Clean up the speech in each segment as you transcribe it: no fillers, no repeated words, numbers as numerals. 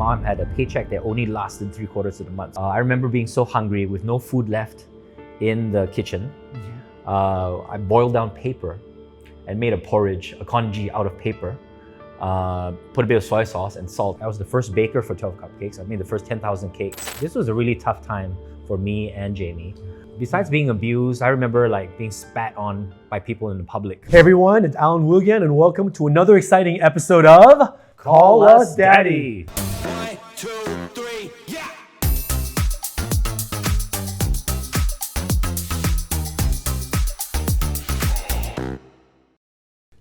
mom had a paycheck that only lasted 3/4 of the month. I remember being so hungry with no food left in the kitchen. I boiled down paper and made a porridge, a congee out of paper. Put a bit of soy sauce and salt. I was the first baker for 12 Cupcakes. I made the first 10,000 cakes. This was a really tough time for me and Jamie. Besides being abused, I remember being spat on by people in the public. Hey everyone, it's Allan Wu again, and welcome to another exciting episode of Call Us Daddy. 1, 2, 3, yeah!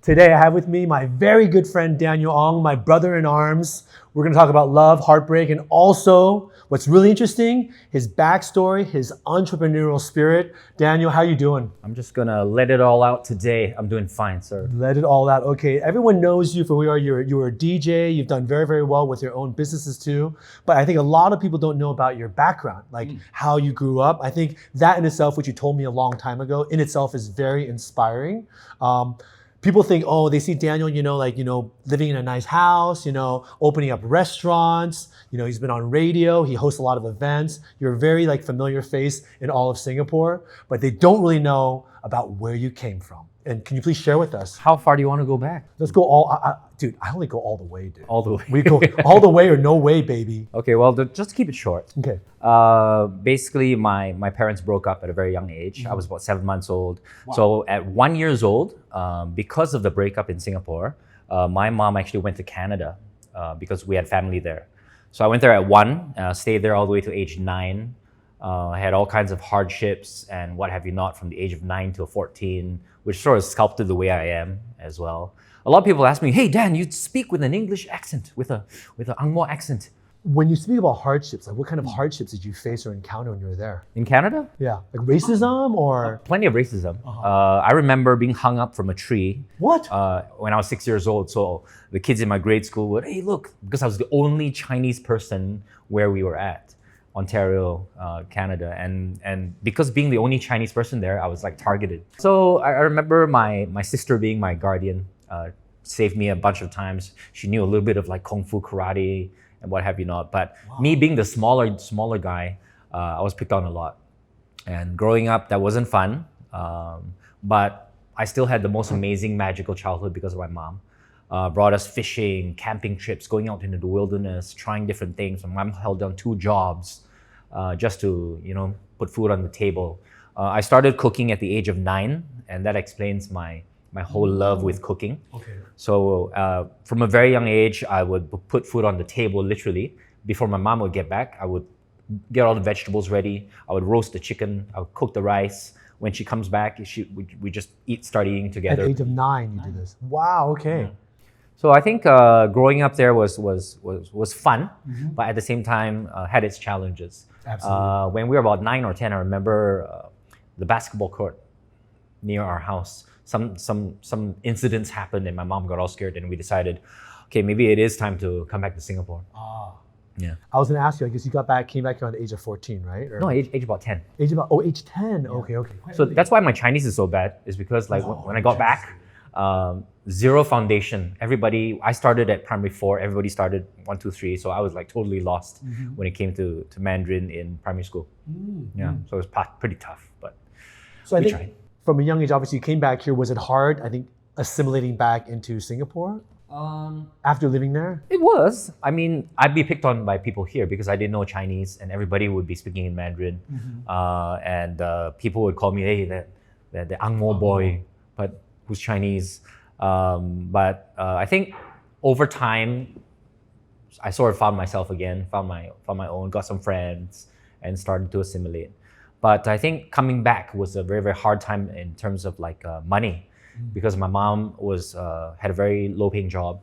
Today I have with me my very good friend Daniel Ong, my brother in arms. We're going to talk about love, heartbreak, and also what's really interesting, his backstory, his entrepreneurial spirit. Daniel, how you doing? I'm just gonna let it all out today. I'm doing fine, sir. Let it all out. Okay, everyone knows you for who you are. You're a DJ. You've done very, very well with your own businesses too. But I think a lot of people don't know about your background, how you grew up. I think that in itself, which you told me a long time ago, in itself is very inspiring. People think, oh, they see Daniel, living in a nice house, opening up restaurants, he's been on radio, he hosts a lot of events. You're a very familiar face in all of Singapore, but they don't really know about where you came from. And can you please share with us? How far do you want to go back? Let's go all, dude, I only go all the way, dude. All the way. We go all the way or no way, baby. Okay, well, just to keep it short. Okay. Basically, my parents broke up at a very young age. I was about 7 months old. Wow. So at 1 year old, because of the breakup in Singapore, my mom actually went to Canada because we had family there. So I went there at 1, stayed there all the way to age 9. I had all kinds of hardships and what have you not from the age of 9 to 14, which sort of sculpted the way I am as well. A lot of people ask me, hey Dan, you speak with an English accent, with an Ang Mo accent. When you speak about hardships, what kind of hardships did you face or encounter when you were there? In Canada? Yeah, racism or? Plenty of racism. I remember being hung up from a tree. What? When I was 6 years old. So the kids in my grade school would, hey look, because I was the only Chinese person where we were at. Ontario, Canada, and because being the only Chinese person there, I was targeted. So I remember my sister being my guardian, saved me a bunch of times. She knew a little bit of kung fu, karate, and what have you not. But me being the smaller guy, I was picked on a lot. And growing up, that wasn't fun. But I still had the most amazing, magical childhood because of my mom. Brought us fishing, camping trips, going out into the wilderness, trying different things. My mom held down 2 jobs just to, put food on the table. I started cooking at the age of 9, and that explains my whole love with cooking. Okay. So from a very young age, I would put food on the table, literally. Before my mom would get back, I would get all the vegetables ready. I would roast the chicken. I would cook the rice. When she comes back, we just start eating together. At the age of 9, you did this. Wow, okay. Yeah. So I think growing up there was fun, but at the same time had its challenges. Absolutely. When we were about 9 or 10, I remember the basketball court near our house. Some incidents happened, and my mom got all scared, and we decided, okay, maybe it is time to come back to Singapore. Yeah. I was going to ask you, I guess you came back here on the age of 14, right? Or? No, age about 10. Age 10. Yeah. Okay. So that's why my Chinese is so bad, is because when I got back, zero foundation. I started at primary 4, everybody started 1, 2, 3. So I was totally lost when it came to Mandarin in primary school. Yeah, so it was pretty tough, but so I think tried. From a young age, obviously you came back here. Was it hard, I think, assimilating back into Singapore after living there? It was. I mean, I'd be picked on by people here because I didn't know Chinese and everybody would be speaking in Mandarin. And people would call me, hey, the Ang Mo boy, but who's Chinese. But I think over time, I sort of found myself again, found my own, got some friends, and started to assimilate. But I think coming back was a very, very hard time in terms of money, because my mom had a very low-paying job.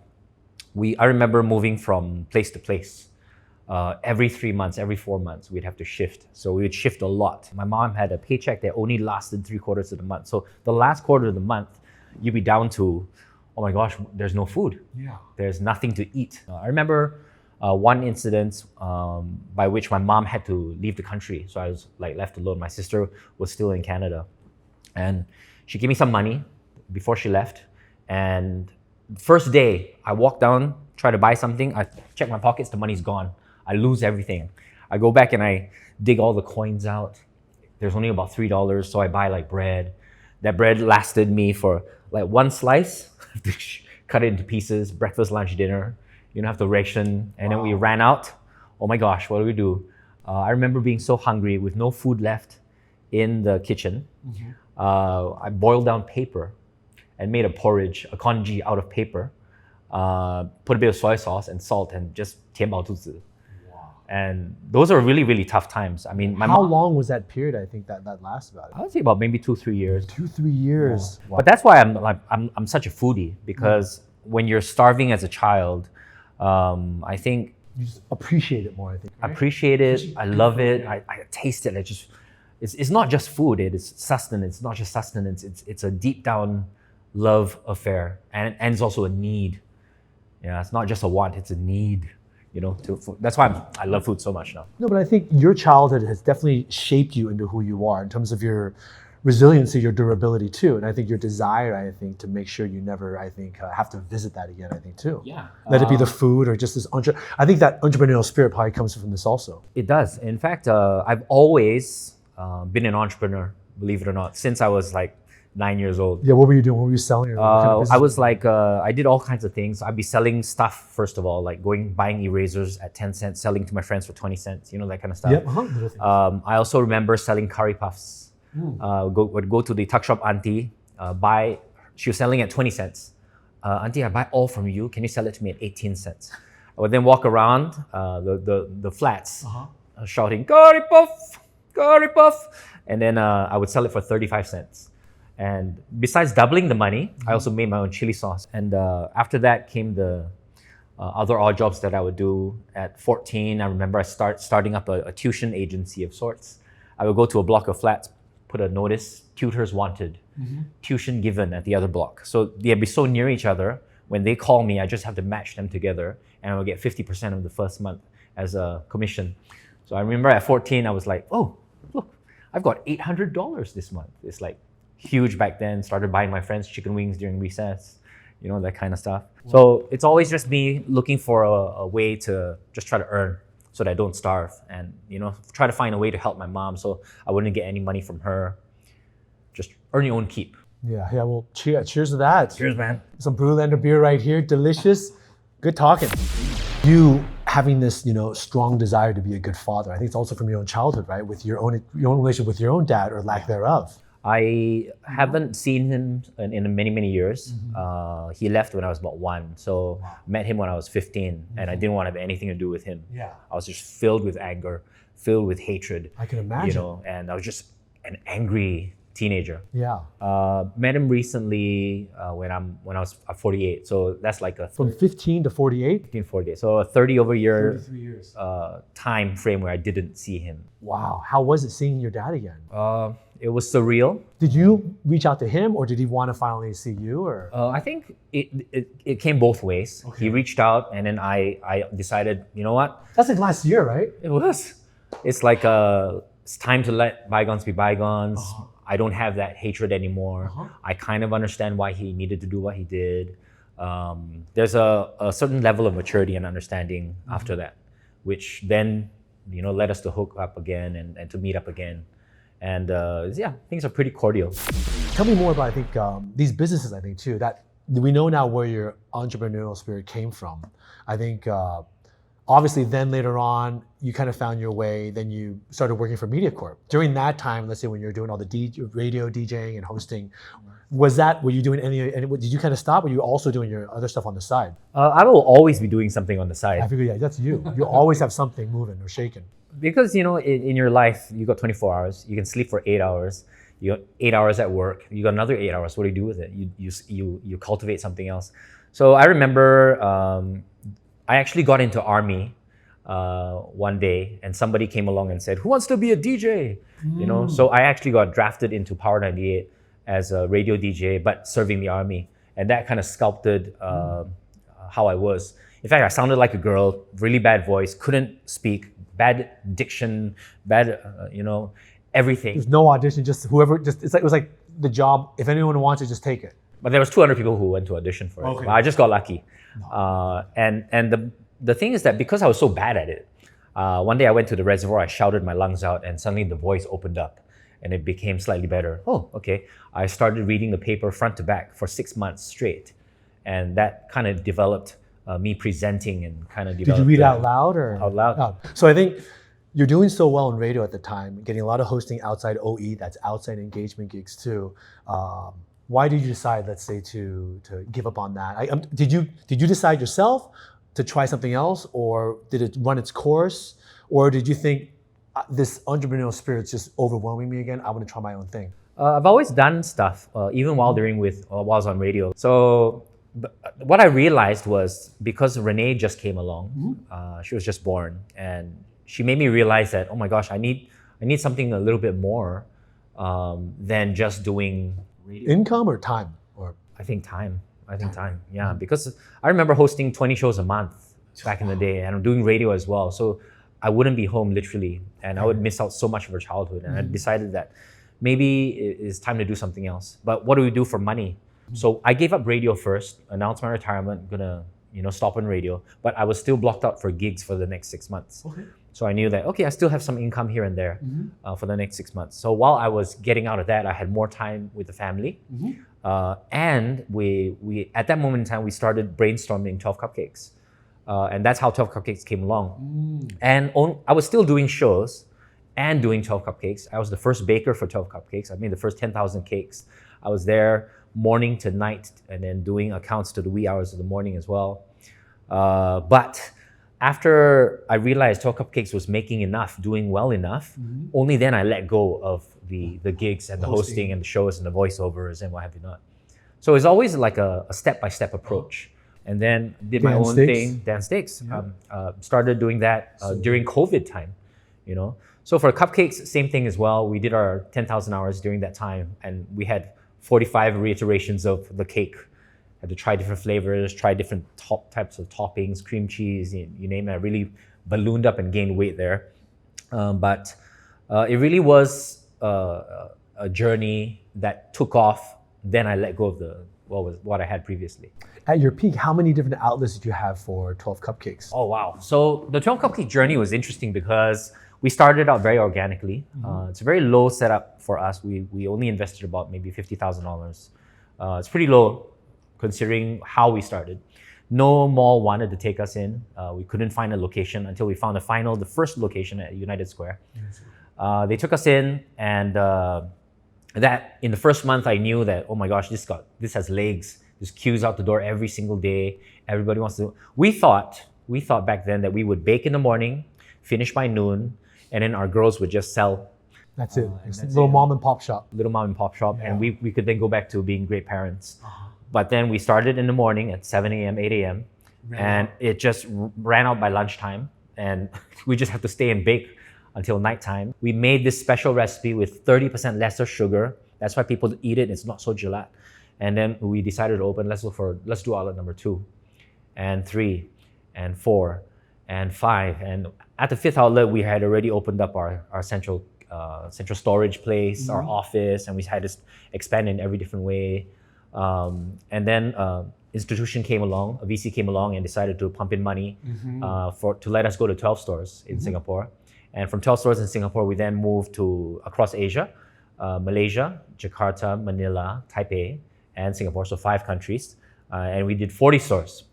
I remember moving from place to place. Every 3 months, every 4 months, we'd have to shift. So we would shift a lot. My mom had a paycheck that only lasted 3/4 of the month. So the last quarter of the month, you'd be down to, oh my gosh, there's no food. Yeah. There's nothing to eat. I remember one incident by which my mom had to leave the country. So I was left alone. My sister was still in Canada. And she gave me some money before she left. And first day, I walked down try to buy something, I check my pockets, the money's gone. I lose everything. I go back and I dig all the coins out. There's only about $3, so I buy like bread. That bread lasted me for like one slice, cut it into pieces, breakfast, lunch, dinner. You don't have to ration. And then we ran out. Oh my gosh, what do we do? I remember being so hungry with no food left in the kitchen. I boiled down paper and made a porridge, a congee out of paper. Put a bit of soy sauce and salt and just 填饱肚子. And those are really, really tough times. I mean, How long was that period? I think that lasted about. I would say about maybe 2-3 years. 2-3 years. Wow. But that's why I'm such a foodie, because when you're starving as a child, I think You just appreciate it more, I think. Right? appreciate it. I love it. I taste it. It's not just food. It is sustenance. It's not just sustenance. It's a deep down love affair, and it's also a need. Yeah, it's not just a want. It's a need. You know, that's why I love food so much now. No, but I think your childhood has definitely shaped you into who you are in terms of your resiliency, your durability too, and I think your desire, I think, to make sure you never, I think, have to visit that again, I think too. Yeah. Let it be the food or just this, I think that entrepreneurial spirit probably comes from this also. It does. In fact, I've always been an entrepreneur, believe it or not, since I was like 9 years old. Yeah, what were you doing? What were you selling? Or what kind of I business? was like, I did all kinds of things. I'd be selling stuff, first of all, like buying erasers at 10 cents, selling to my friends for 20 cents, you know, that kind of stuff. Yep, little things. I also remember selling curry puffs. Would go to the tuck shop auntie, she was selling at 20 cents. Auntie, I buy all from you. Can you sell it to me at 18 cents? I would then walk around the flats shouting, curry puff, curry puff. And then I would sell it for 35 cents. And besides doubling the money, I also made my own chili sauce. And after that came the other odd jobs that I would do. At 14, I remember starting up a tuition agency of sorts. I would go to a block of flats, put a notice, tutors wanted, tuition given at the other block. So they'd be so near each other. When they call me, I just have to match them together, and I would get 50% of the first month as a commission. So I remember at 14, I was like, oh, look, I've got $800 this month. It's like huge back then. Started buying my friends chicken wings during recess, you know, that kind of stuff. So it's always just me looking for a way to just try to earn so that I don't starve, and, you know, try to find a way to help my mom so I wouldn't get any money from her. Just earn your own keep. Yeah, well, cheers to that. Cheers, man. Some Brewlander beer right here, delicious. Good talking. You having this, you know, strong desire to be a good father, I think it's also from your own childhood, right? With your own relationship with your own dad, or lack thereof. I haven't seen him in many, many years. He left when I was about 1. So met him when I was 15, and I didn't want to have anything to do with him. Yeah. I was just filled with anger, filled with hatred. I can imagine. You know, and I was just an angry teenager. Yeah. Met him recently when I was 48. So that's like a From 15 to 48? 15, 48. So a 30 over year 33 years. time frame where I didn't see him. Wow. How was it seeing your dad again? It was surreal. Did you reach out to him, or did he want to finally see you? Or I think it came both ways. Okay. He reached out, and then I decided, you know what? that's like last year, right? It was. It's like it's time to let bygones be bygones. I don't have that hatred anymore. I kind of understand why he needed to do what he did. There's a certain level of maturity and understanding after that, which then, you know, led us to hook up again and to meet up again. And yeah, things are pretty cordial. Tell me more about, I think, these businesses, I think, too, that we know now where your entrepreneurial spirit came from. I think, obviously, then later on, you kind of found your way, then you started working for MediaCorp. During that time, let's say when you were doing all the radio DJing and hosting, were you doing did you kind of stop? Or were you also doing your other stuff on the side? I will always be doing something on the side. I figure, yeah, that's you. You always have something moving or shaking. Because, you know, in your life, you got 24 hours. You can sleep for 8 hours. You got 8 hours at work. You got another 8 hours. What do you do with it? You cultivate something else. So I remember I actually got into Army one day, and somebody came along and said, "Who wants to be a DJ?" You know, so I actually got drafted into Power 98 as a radio DJ, but serving the Army, and that kind of sculpted how I was. In fact, I sounded like a girl, really bad voice, couldn't speak, bad diction, bad, you know, everything. There's no audition, just whoever, it was like the job, if anyone wants it, just take it. But there was 200 people who went to audition for it. Okay. But I just got lucky. And the thing is that because I was so bad at it, one day I went to the reservoir, I shouted my lungs out, and suddenly the voice opened up and it became slightly better. Oh, okay. I started reading the paper front to back for 6 months straight. And that kind of developed me presenting and kind of developed. Did you read out loud or? Out loud. So I think you're doing so well in radio at the time, getting a lot of hosting outside OE, that's outside engagement gigs too. Why did you decide, let's say, to give up on that? Did you decide yourself to try something else, or did it run its course, or did you think this entrepreneurial spirit's just overwhelming me again? I want to try my own thing. I've always done stuff, even while while I was on radio. So what I realized was because Renee just came along, she was just born, and she made me realize that, oh my gosh, I need something a little bit more than just doing radio. Income or time? Or I think time. Yeah, because I remember hosting 20 shows a month back in the day, and I'm doing radio as well. So I wouldn't be home literally, and I would miss out so much of her childhood. And I decided that maybe it's time to do something else. But what do we do for money? So I gave up radio first, announced my retirement, gonna stop on radio, but I was still blocked out for gigs for the next 6 months. Okay. So I knew that, okay, I still have some income here and there for the next 6 months. So while I was getting out of that, I had more time with the family. And we at that moment in time, we started brainstorming 12 Cupcakes. And that's how 12 Cupcakes came along. And I was still doing shows and doing 12 Cupcakes. I was the first baker for 12 Cupcakes. I made the first 10,000 cakes. I was there morning to night and then doing accounts to the wee hours of the morning as well. But after I realized 12 Cupcakes was making enough, doing well enough, only then I let go of the gigs and the hosting and the shows and the voiceovers and what have you not. So it's always like a step-by-step approach. And then did my own thing, Dan Steaks. Started doing that during COVID time, So for Cupcakes, same thing as well. We did our 10,000 hours during that time, and we had 45 reiterations of the cake. Had to try different flavors, try different types of toppings, cream cheese, you name it. I really ballooned up and gained weight there. But it really was a journey that took off. Then I let go of what I had previously. At your peak, how many different outlets did you have for 12 Cupcakes? Oh, wow. So the 12 Cupcake journey was interesting because we started out very organically. It's a very low setup for us. We only invested about maybe $50,000. It's pretty low considering how we started. No mall wanted to take us in. We couldn't find a location until we found the first location at United Square. They took us in, and that in the first month I knew that, oh my gosh, this has legs. There's queues out the door every single day. Everybody wants to. We thought back then that we would bake in the morning, finish by noon, and then our girls would just sell. That's it. It's a little mom and pop shop. And we could then go back to being great parents. But then we started in the morning at 7 a.m., 8 a.m. And it just ran out by lunchtime. And we just have to stay and bake until nighttime. We made this special recipe with 30% lesser sugar. That's why people eat it. It's not so gelat. And then we decided to open, let's do outlet number 2 and 3 and 4 and 5. And at the 5th outlet, we had already opened up our central storage place, our office, and we had to expand in every different way. And then institution came along, a VC came along and decided to pump in money to let us go to 12 stores in Singapore. And from 12 stores in Singapore, we then moved to across Asia, Malaysia, Jakarta, Manila, Taipei, and Singapore, so 5 countries. And we did 40 stores.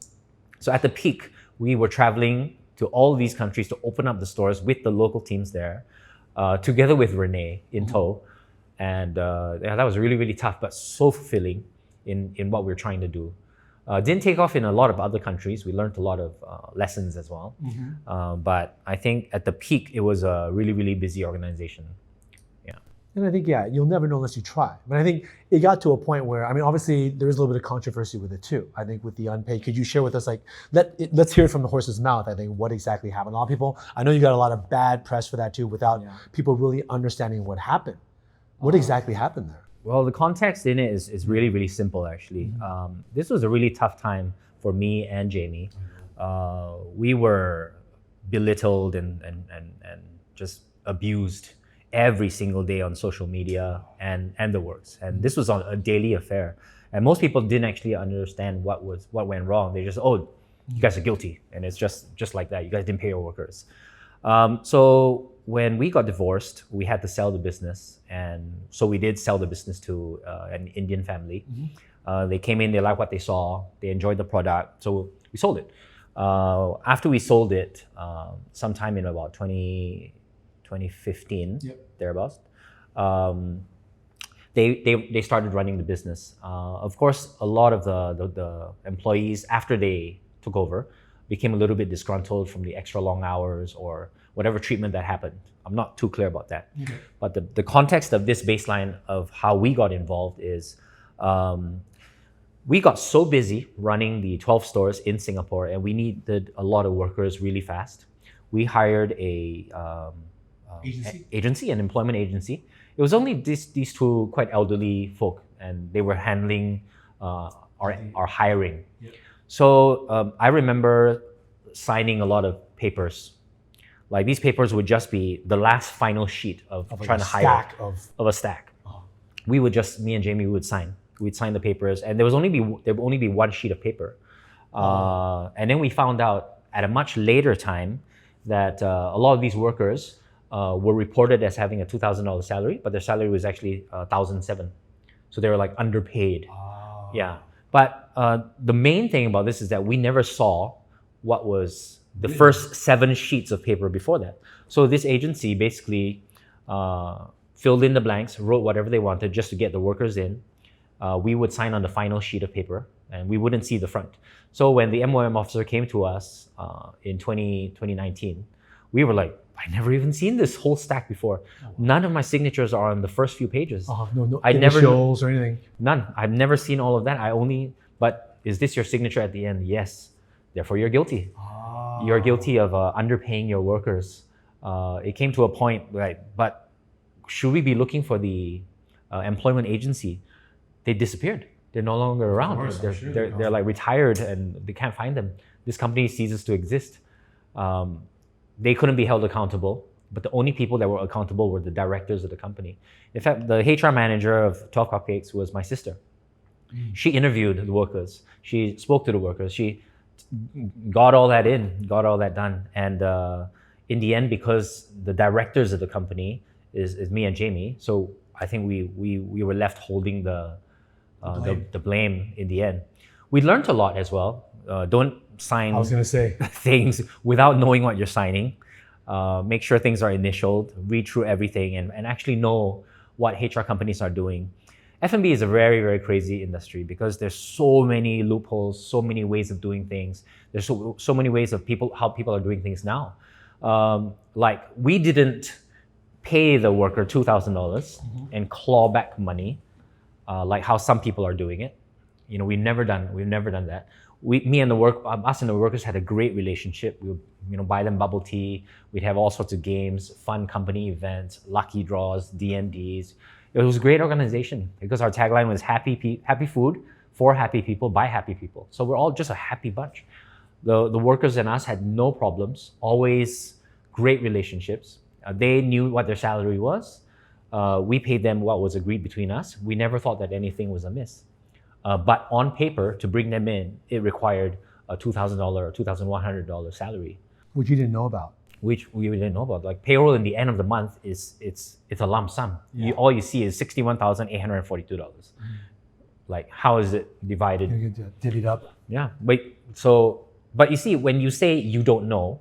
So at the peak, we were traveling to all these countries to open up the stores with the local teams there, together with Renee in tow. And that was really, really tough, but so fulfilling in what we're trying to do. Didn't take off in a lot of other countries. We learned a lot of lessons as well. But I think at the peak, it was a really, really busy organization. Yeah. And I think, you'll never know unless you try. But I think it got to a point where, obviously there is a little bit of controversy with it too. I think with the unpaid, could you share with us, let's hear it from the horse's mouth, I think, what exactly happened? A lot of people, I know you got a lot of bad press for that too, without people really understanding what happened. What exactly happened there? Well, the context in it is really, really simple, actually. This was a really tough time for me and Jamie. We were belittled and just abused every single day on social media and the works. And this was on a daily affair. And most people didn't actually understand what went wrong. They just, oh, you guys are guilty. And it's just like that. You guys didn't pay your workers. So when we got divorced, we had to sell the business. And so we did sell the business to an Indian family. They came in, they liked what they saw, they enjoyed the product. So we sold it. After we sold it, sometime in about 2015, thereabouts, they started running the business. Of course, a lot of the employees, after they took over, became a little bit disgruntled from the extra long hours or whatever treatment that happened. I'm not too clear about that. But the context of this baseline of how we got involved is we got so busy running the 12 stores in Singapore, and we needed a lot of workers really fast. We hired a agency, an employment agency. It was only these two quite elderly folk, and they were handling our hiring. So I remember signing a lot of papers. Like these papers would just be the last final sheet of trying to hire of a stack. We would just, me and Jamie would sign. We'd sign the papers, and there would only be one sheet of paper. And then we found out at a much later time that a lot of these workers were reported as having a $2,000 salary, but their salary was actually $1,700. So they were like underpaid. Yeah. But the main thing about this is that we never saw what was the first 7 sheets of paper before that. So this agency basically filled in the blanks, wrote whatever they wanted just to get the workers in. We would sign on the final sheet of paper, and we wouldn't see the front. So when the MOM officer came to us in 2019, we were like, I never even seen this whole stack before. None of my signatures are on the first few pages. No I never initials or anything. None. I've never seen all of that. But is this your signature at the end? Yes. Therefore, you're guilty. You're guilty of underpaying your workers. It came to a point, right? But should we be looking for the employment agency? They disappeared. They're no longer around. They're like retired, and they can't find them. This company ceases to exist. They couldn't be held accountable, but the only people that were accountable were the directors of the company. In fact, the HR manager of 12 Cupcakes was my sister. She interviewed the workers. She spoke to the workers. She got all that done. And in the end, because the directors of the company is me and Jamie, so I think we were left holding the blame in the end. We learned a lot as well. Don't sign things without knowing what you're signing. Make sure things are initialed, read through everything, and actually know what HR companies are doing. F&B is a very, very crazy industry because there's so many loopholes, so many ways of doing things. There's so many ways of how people are doing things now. Like we didn't pay the worker $2,000 and claw back money, like how some people are doing it. You know, we've never done that. Us and the workers had a great relationship. We would, buy them bubble tea. We'd have all sorts of games, fun company events, lucky draws, D&Ds. It was a great organization because our tagline was happy food for happy people by happy people. So we're all just a happy bunch. The workers and us had no problems, always great relationships. They knew what their salary was. We paid them what was agreed between us. We never thought that anything was amiss. But on paper, to bring them in, it required a $2,000 or $2,100 salary. Which you didn't know about. Which we didn't know about. Like payroll in the end of the month it's a lump sum. Yeah. All you see is $61,842. Like how is it divided? You get divvied up. Yeah, but you see, when you say you don't know,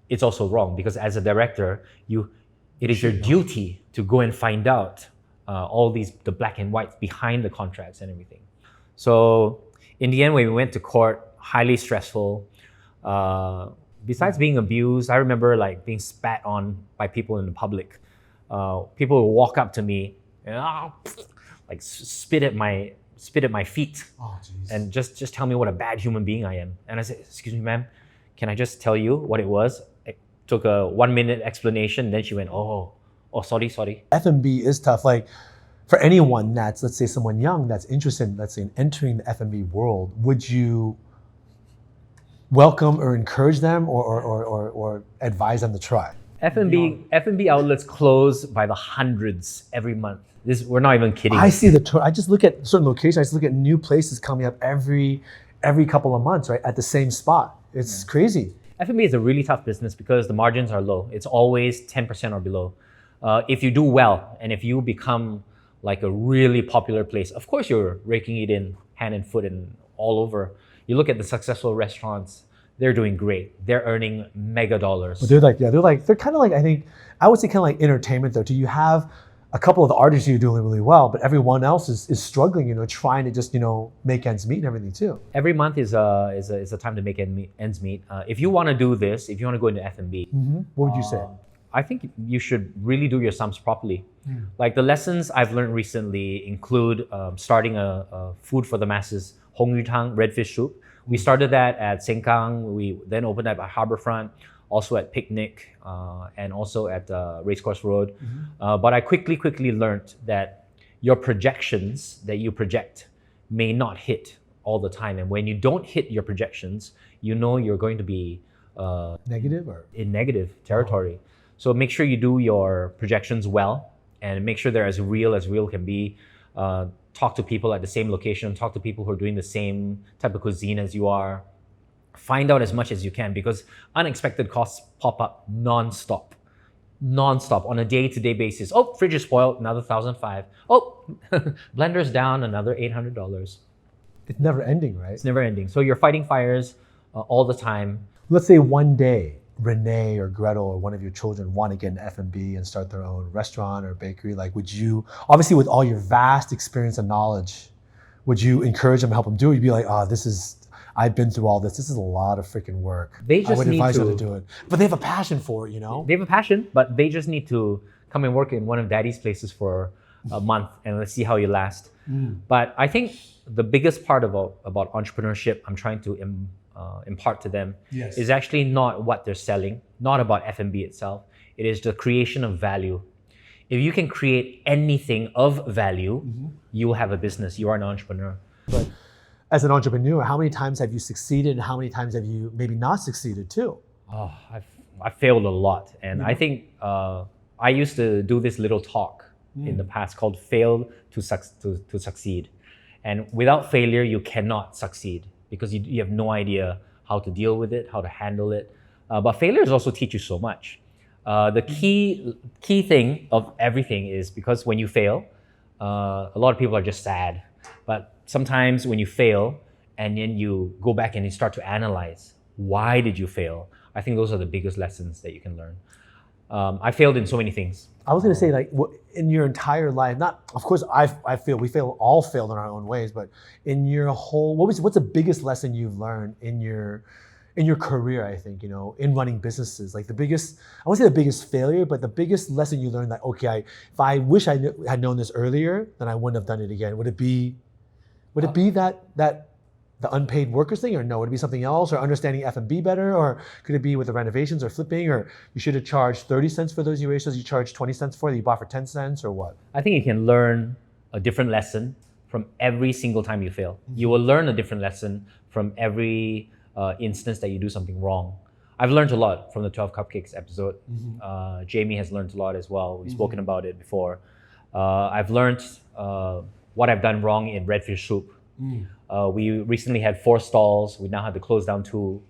it's also wrong because as a director, it is your duty to go and find out all the black and whites behind the contracts and everything. So in the end, when we went to court, highly stressful. Besides being abused, I remember like being spat on by people in the public. People would walk up to me and like spit at my feet and just tell me what a bad human being I am. And I said, "Excuse me, ma'am, can I just tell you what it was?" It took a 1-minute explanation. Then she went, "Oh, sorry." F&B is tough. Like for anyone that's, let's say, someone young that's interested, let's say, in entering the F&B world, would you welcome or encourage them or advise them to try? F&B outlets close by the hundreds every month. We're not even kidding. I see I just look at certain locations. I just look at new places coming up every couple of months, right, at the same spot. It's crazy. F&B is a really tough business because the margins are low. It's always 10% or below. If you do well and if you become like a really popular place, of course you're raking it in hand and foot and all over. You look at the successful restaurants, they're doing great. They're earning mega dollars. But they're kind of like, I think, I would say kind of like entertainment though. Do you have a couple of the artists who are doing really well, but everyone else is struggling, trying to just, make ends meet and everything too. Every month is a time to make ends meet. If you want to do this, if you want to go into F&B, what would you say? I think you should really do your sums properly. Like the lessons I've learned recently include starting a food for the masses, Hong Yu Tang, red fish soup. We started that at Sengkang. We then opened up at Harbourfront, also at Picnic, and also at Racecourse Road. But I quickly learned that your projections that you project may not hit all the time. And when you don't hit your projections, you're going to be Negative or? in negative territory. So make sure you do your projections well and make sure they're as real can be. Talk to people at the same location, talk to people who are doing the same type of cuisine as you are. Find out as much as you can because unexpected costs pop up non-stop on a day-to-day basis. Oh, fridge is spoiled, another $1,500. Oh, blender's down, another $800. It's never ending, right? It's never ending. So you're fighting fires all the time. Let's say one day Renee or Gretel or one of your children want to get an F&B and start their own restaurant or bakery. Like, would you, obviously with all your vast experience and knowledge, would you encourage them, help them do it? You'd be like, I've been through all this. This is a lot of freaking work. They just I would need advise to them to do it. But they have a passion for it, They have a passion, but they just need to come and work in one of Daddy's places for a month and let's see how you last. But I think the biggest part about entrepreneurship I'm trying to impart to them is actually not what they're selling, not about F&B itself. It is the creation of value. If you can create anything of value, you will have a business. You are an entrepreneur. But as an entrepreneur, how many times have you succeeded and how many times have you maybe not succeeded too? Oh, I've failed a lot. And I think I used to do this little talk in the past called fail to succeed. And without failure, you cannot succeed because you have no idea how to deal with it, how to handle it. But failures also teach you so much. The key thing of everything is because when you fail, a lot of people are just sad. But sometimes when you fail and then you go back and you start to analyze, why did you fail? I think those are the biggest lessons that you can learn. I failed in so many things. I was going to say, like, in your entire life, of course, we all failed in our own ways, but in your whole, what's the biggest lesson you've learned in your career, I think, in running businesses? Like I won't say the biggest failure, but the biggest lesson you learned that, okay, if I wish I had known this earlier, then I wouldn't have done it again. Would it be that the unpaid workers thing, or no? Would it be something else, or understanding F&B better, or could it be with the renovations or flipping, or you should have charged 30 cents for those new ratios, you charged 20 cents for that you bought for 10 cents, or what? I think you can learn a different lesson from every single time you fail. You will learn a different lesson from every instance that you do something wrong. I've learned a lot from the 12 Cupcakes episode. Jamie has learned a lot as well. We've spoken about it before. I've learned what I've done wrong in redfish soup. We recently had 4 stalls. We now have to close down 2.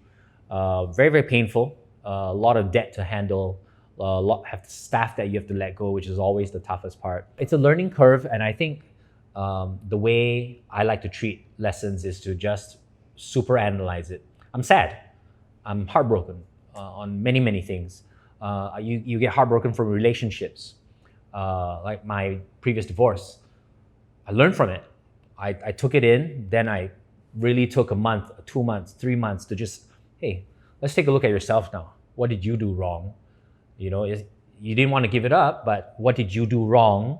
Very, very painful. A lot of debt to handle. Have staff that you have to let go, which is always the toughest part. It's a learning curve, and I think the way I like to treat lessons is to just super analyze it. I'm sad. I'm heartbroken on many, many things. You get heartbroken from relationships, like my previous divorce. I learned from it. I took it in, then I really took a month, 2 months, 3 months to just, hey, let's take a look at yourself now. What did you do wrong? You didn't want to give it up, but what did you do wrong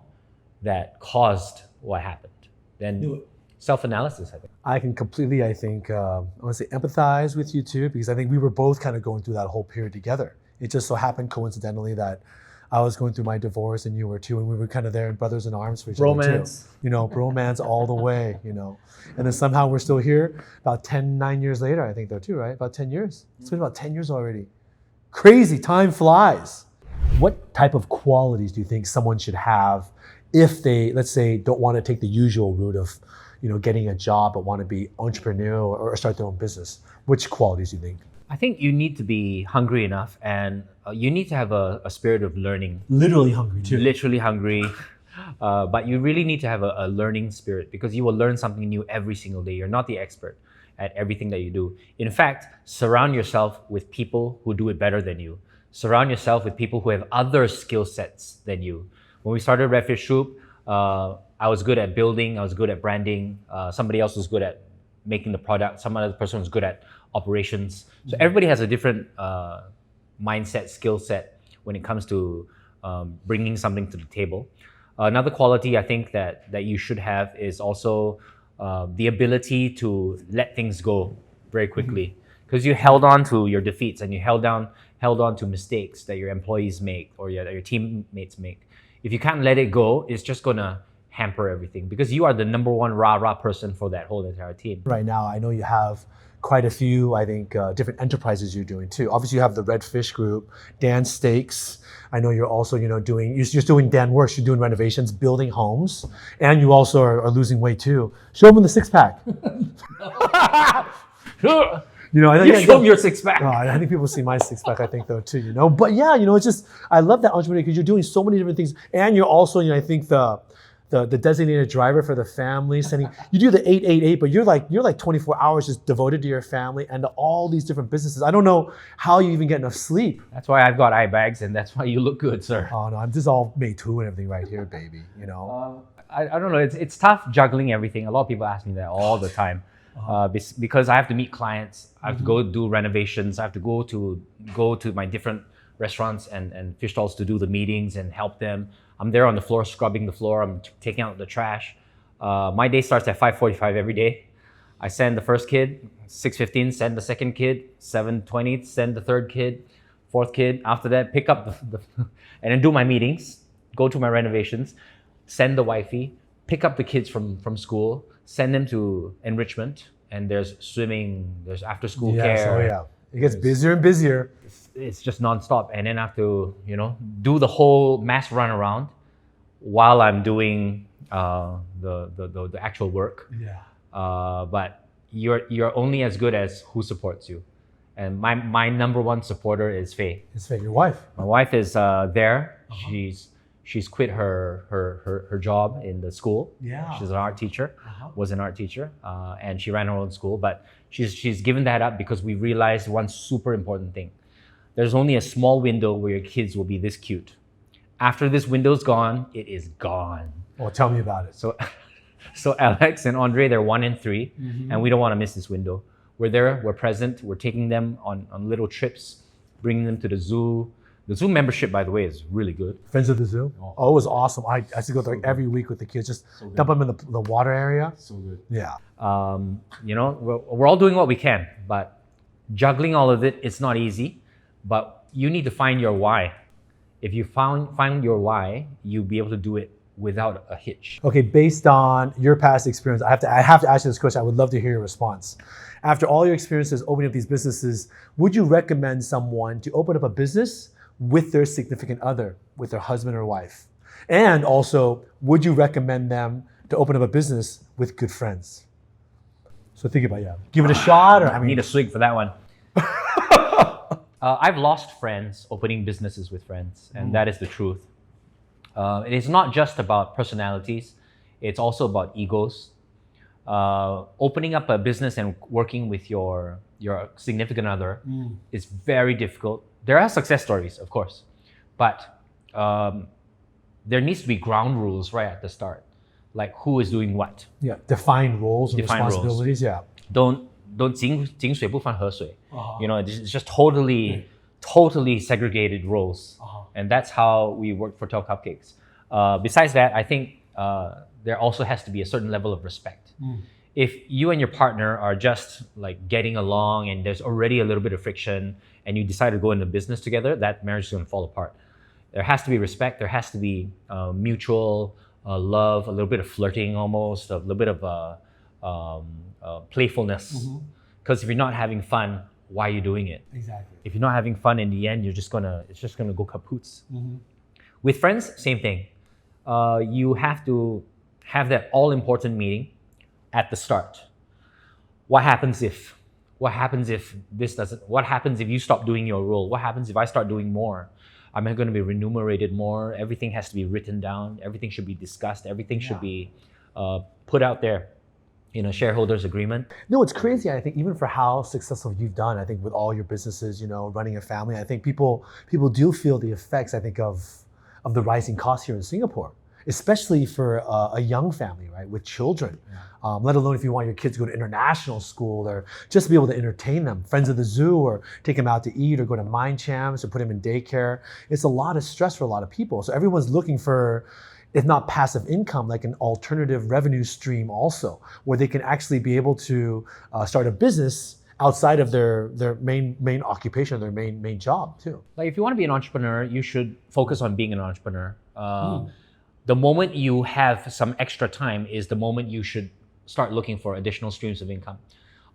that caused what happened? Then self-analysis, I think. I can completely, I want to say empathize with you too, because I think we were both kind of going through that whole period together. It just so happened coincidentally that I was going through my divorce and you were too, and we were kind of there in brothers in arms for each other too. Bromance all the way, And then somehow we're still here about 9 years later, I think though too, right? About 10 years. It's been about 10 years already. Crazy, time flies. what type of qualities do you think someone should have if they, let's say, don't want to take the usual route of, getting a job but want to be entrepreneur or start their own business? Which qualities do you think? I think you need to be hungry enough, and you need to have a spirit of learning. Literally hungry too. Literally hungry. But you really need to have a learning spirit, because you will learn something new every single day. You're not the expert at everything that you do. In fact, surround yourself with people who do it better than you. Surround yourself with people who have other skill sets than you. When we started Redfish Soup, I was good at building, I was good at branding. Somebody else was good at making the product. Some other person was good at operations. So everybody has a different mindset, skill set when it comes to bringing something to the table. Another quality I think that you should have is also the ability to let things go very quickly, because you held on to your defeats and you held on to mistakes that your employees make or that your teammates make. If you can't let it go, it's just gonna hamper everything, because you are the number one rah-rah person for that whole entire team. Right now, I know you have quite a few, I think, different enterprises you're doing too. Obviously, you have the Red Fish Group, Dan Steaks. I know you're also, you're doing Dan Works, you're doing renovations, building homes, and you also are losing weight too. Show them the six pack. I I think you show them your six pack. I think people see my six pack, I think though too, But yeah, it's just, I love that entrepreneur because you're doing so many different things, and you're also, I think the designated driver for the family, you do the 888, but you're like 24 hours just devoted to your family and to all these different businesses. I don't know how you even get enough sleep. That's why I've got eye bags, and that's why you look good, sir. Oh no, I'm just all made to and everything right here, baby. I don't know. It's tough juggling everything. A lot of people ask me that all the time, because I have to meet clients. I have to go do renovations. I have to go to my different restaurants and fish stalls to do the meetings and help them. I'm there on the floor scrubbing the floor. I'm taking out the trash. My day starts at 5:45 every day. I send the first kid, 6:15. Send the second kid, 7:20. Send the third kid, fourth kid. After that, pick up and then do my meetings. Go to my renovations. Send the wifey. Pick up the kids from school. Send them to enrichment. And there's swimming. There's after school care. Oh yeah. It gets busier and busier. It's just nonstop, and then I have to, do the whole mass run around while I'm doing the actual work. Yeah. But you're only as good as who supports you, and my number one supporter is Faye. It's Faye, your wife. My wife is there. She's quit her job in the school. Yeah. She's an art teacher. Was an art teacher, and she ran her own school. But she's given that up because we realized one super important thing. There's only a small window where your kids will be this cute. After this window's gone, it is gone. Well, tell me about it. So Alex and Andre, they're 1 and 3, and we don't want to miss this window. We're there, we're present, we're taking them on little trips, bringing them to the zoo. The zoo membership, by the way, is really good. Friends of the Zoo? Oh, it was awesome. I used to go there every week with the kids, just dump them in the water area. So good. Yeah. We're all doing what we can, but juggling all of it, it's not easy. But you need to find your why. If you find your why, you'll be able to do it without a hitch. Okay, based on your past experience, I have to ask you this question. I would love to hear your response. After all your experiences opening up these businesses, would you recommend someone to open up a business with their significant other, with their husband or wife? And also, would you recommend them to open up a business with good friends? So think about give it a shot, or I need a swig for that one. I've lost friends opening businesses with friends, and that is the truth. It is not just about personalities, it's also about egos. Opening up a business and working with your significant other is very difficult. There are success stories, of course, but there needs to be ground rules right at the start, like who is doing what. Yeah, define roles and responsibilities. Yeah. Don't 井水不犯河水. It's just totally segregated roles. And that's how we work for 12 Cupcakes. Besides that, I think there also has to be a certain level of respect. If you and your partner are just like getting along and there's already a little bit of friction and you decide to go into business together, that marriage is going to fall apart. There has to be respect. There has to be mutual love, a little bit of flirting almost, a little bit of playfulness. Because if you're not having fun, why are you doing it? Exactly. If you're not having fun in the end, it's just gonna go kaput. With friends, same thing. You have to have that all-important meeting at the start. What happens if? What happens if this doesn't? What happens if you stop doing your role? What happens if I start doing more? Am I going to be remunerated more? Everything has to be written down. Everything should be discussed. Everything should be put out there in a shareholders agreement. No, it's crazy. I think even for how successful you've done, I think with all your businesses, running a family, I think people do feel the effects, I think, of the rising costs here in Singapore, especially for a young family, right, with children. Let alone if you want your kids to go to international school or just be able to entertain them, friends of the zoo, or take them out to eat, or go to Mind Champs, or put them in daycare. It's a lot of stress for a lot of people. So everyone's looking for, if not passive income, like an alternative revenue stream also, where they can actually be able to start a business outside of their main occupation, their main job too. Like if you want to be an entrepreneur, you should focus on being an entrepreneur. The moment you have some extra time is the moment you should start looking for additional streams of income.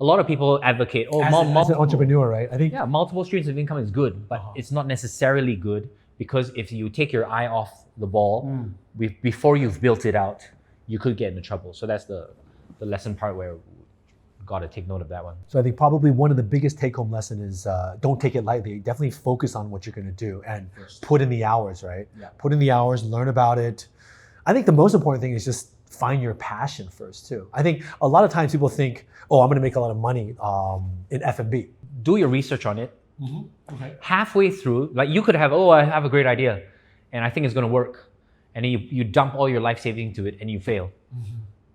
A lot of people advocate, As an entrepreneur, right? I think multiple streams of income is good, but it's not necessarily good, because if you take your eye off the ball before you've built it out, you could get into trouble. So that's the lesson part where got to take note of that one. So I think probably one of the biggest take-home lesson is don't take it lightly. Definitely focus on what you're going to do and put in the hours, right? Yeah. Put in the hours, learn about it. I think the most important thing is just find your passion first too. I think a lot of times people think, oh, I'm going to make a lot of money in F&B. Do your research on it. Okay. Halfway through, like you could have, I have a great idea and I think it's going to work. And then you dump all your life savings into it and you fail.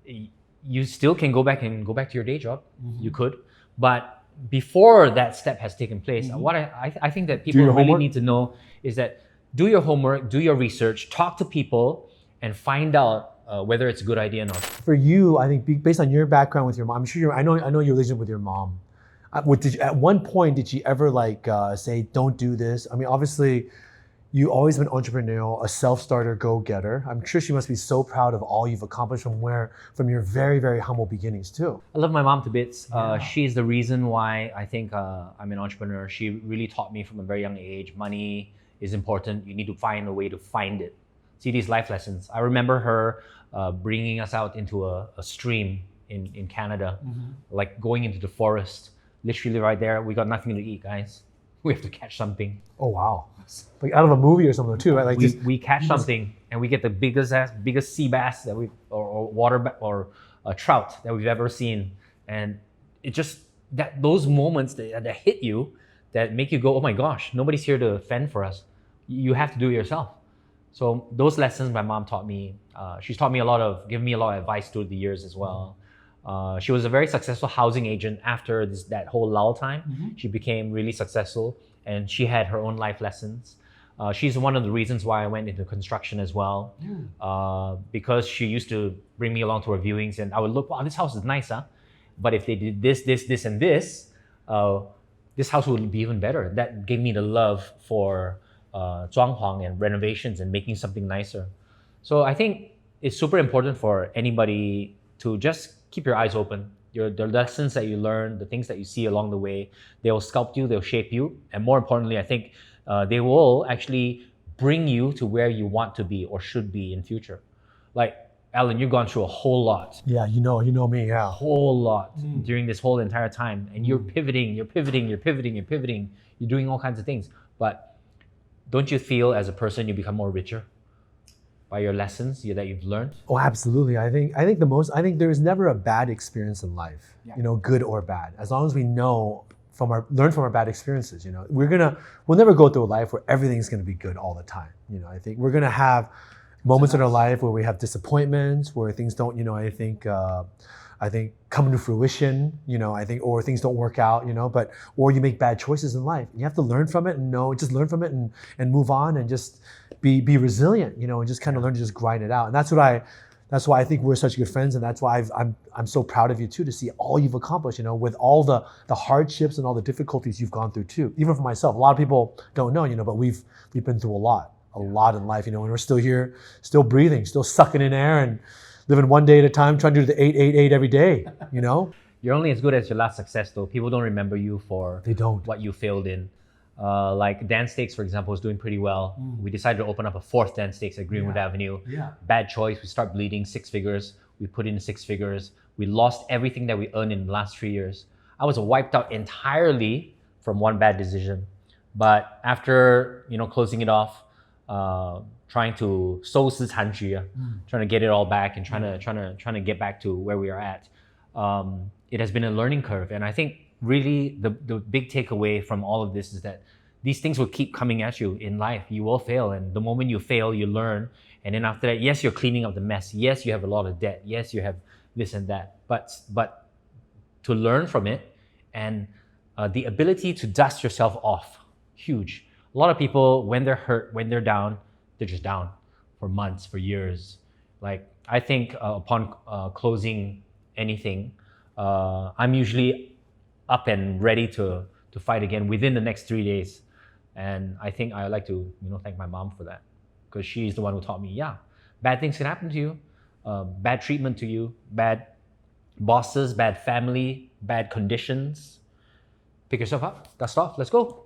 You still can go back to your day job. You could. But before that step has taken place, what I think that people really need to know is that do your homework, do your research, talk to people, and find out whether it's a good idea or not. For you, I think based on your background with your mom, I'm sure I know your relationship with your mom. At one point, did she ever say, don't do this? I mean, obviously, you always been entrepreneurial, a self-starter, go-getter. I'm sure she must be so proud of all you've accomplished from your very, very humble beginnings too. I love my mom to bits. She's the reason why I think I'm an entrepreneur. She really taught me from a very young age, money is important. You need to find a way to find it. See these life lessons. I remember her bringing us out into a stream in Canada, like going into the forest. Literally right there, we got nothing to eat, guys. We have to catch something. Oh wow! Like out of a movie or something too, right? Like we catch something and we get the biggest sea bass that or a trout that we've ever seen, and it just those moments that hit you, that make you go, oh my gosh, nobody's here to fend for us. You have to do it yourself. So those lessons my mom taught me. She's taught me given me a lot of advice through the years as well. She was a very successful housing agent after that whole lull time. She became really successful and she had her own life lessons. She's one of the reasons why I went into construction as well. Because she used to bring me along to her viewings and I would look, wow, this house is nice, huh? But if they did this, and this, this house would be even better. That gave me the love for 装潢 and renovations and making something nicer. So I think it's super important for anybody to just keep your eyes open. The lessons that you learn, the things that you see along the way, they will sculpt you, they'll shape you. And more importantly, I think they will actually bring you to where you want to be or should be in future. Like, Allan, you've gone through a whole lot. Yeah, you know me, yeah. A whole lot during this whole entire time. And you're pivoting, you're doing all kinds of things. But don't you feel as a person you become more richer by your lessons that you've learned? Oh, absolutely. I think there is never a bad experience in life, good or bad. As long as we know learn from our bad experiences, we'll never go through a life where everything's gonna be good all the time. I think we're gonna have moments in our life where we have disappointments, where things don't, I think come to fruition, or things don't work out, or you make bad choices in life. You have to learn from it and just learn from it and move on and just be resilient, and just kind of learn to just grind it out. And that's why I think we're such good friends, and that's why I'm so proud of you too, to see all you've accomplished, with all the hardships and all the difficulties you've gone through too. Even for myself, a lot of people don't know, but we've been through a lot in life, and we're still here, still breathing, still sucking in air and living one day at a time, trying to do the 888 every day, You're only as good as your last success, though. People don't remember you for They don't. what you failed in. Like Dan Steaks, for example, is doing pretty well. We decided to open up a fourth Dan Steaks at Greenwood Avenue. Yeah. Bad choice. We start bleeding 6 figures. We put in 6 figures. We lost everything that we earned in the last 3 years. I was wiped out entirely from one bad decision. But after closing it off, trying to 收拾残局, trying to get it all back and trying to get back to where we are at, it has been a learning curve. And I think really the big takeaway from all of this is that these things will keep coming at you in life. You will fail, and the moment you fail, you learn. And then after that, yes, you're cleaning up the mess. Yes, you have a lot of debt. Yes, you have this and that. But to learn from it and the ability to dust yourself off, huge. A lot of people, when they're hurt, when they're down, they're just down for months, for years. Like I think upon closing anything, I'm usually up and ready to fight again within the next 3 days. And I think I like to thank my mom for that, because she's the one who taught me, yeah, bad things can happen to you, bad treatment to you, bad bosses, bad family, bad conditions. Pick yourself up, dust off, let's go.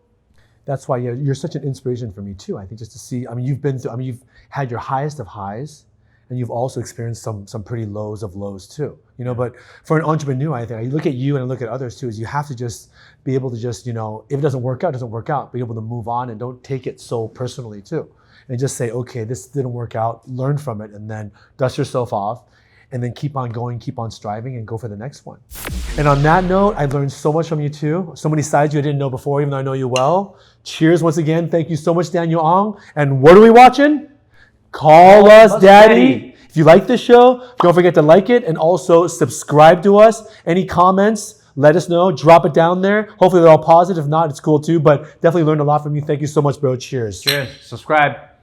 That's why you're such an inspiration for me too. I think just to see, you've had your highest of highs, and you've also experienced some pretty lows of lows too. But for an entrepreneur, I think I look at you and I look at others too, is you have to just be able to just, if it doesn't work out, it doesn't work out. Be able to move on and don't take it so personally too. And just say, okay, this didn't work out, learn from it, and then dust yourself off, and then keep on going, keep on striving, and go for the next one. And on that note, I learned so much from you too. So many sides you didn't know before, even though I know you well. Cheers once again. Thank you so much, Daniel Ong. And what are we watching? Call Us Daddy. If you like this show, don't forget to like it and also subscribe to us. Any comments, let us know. Drop it down there. Hopefully they're all positive. If not, it's cool too. But definitely learned a lot from you. Thank you so much, bro. Cheers. Cheers. Subscribe.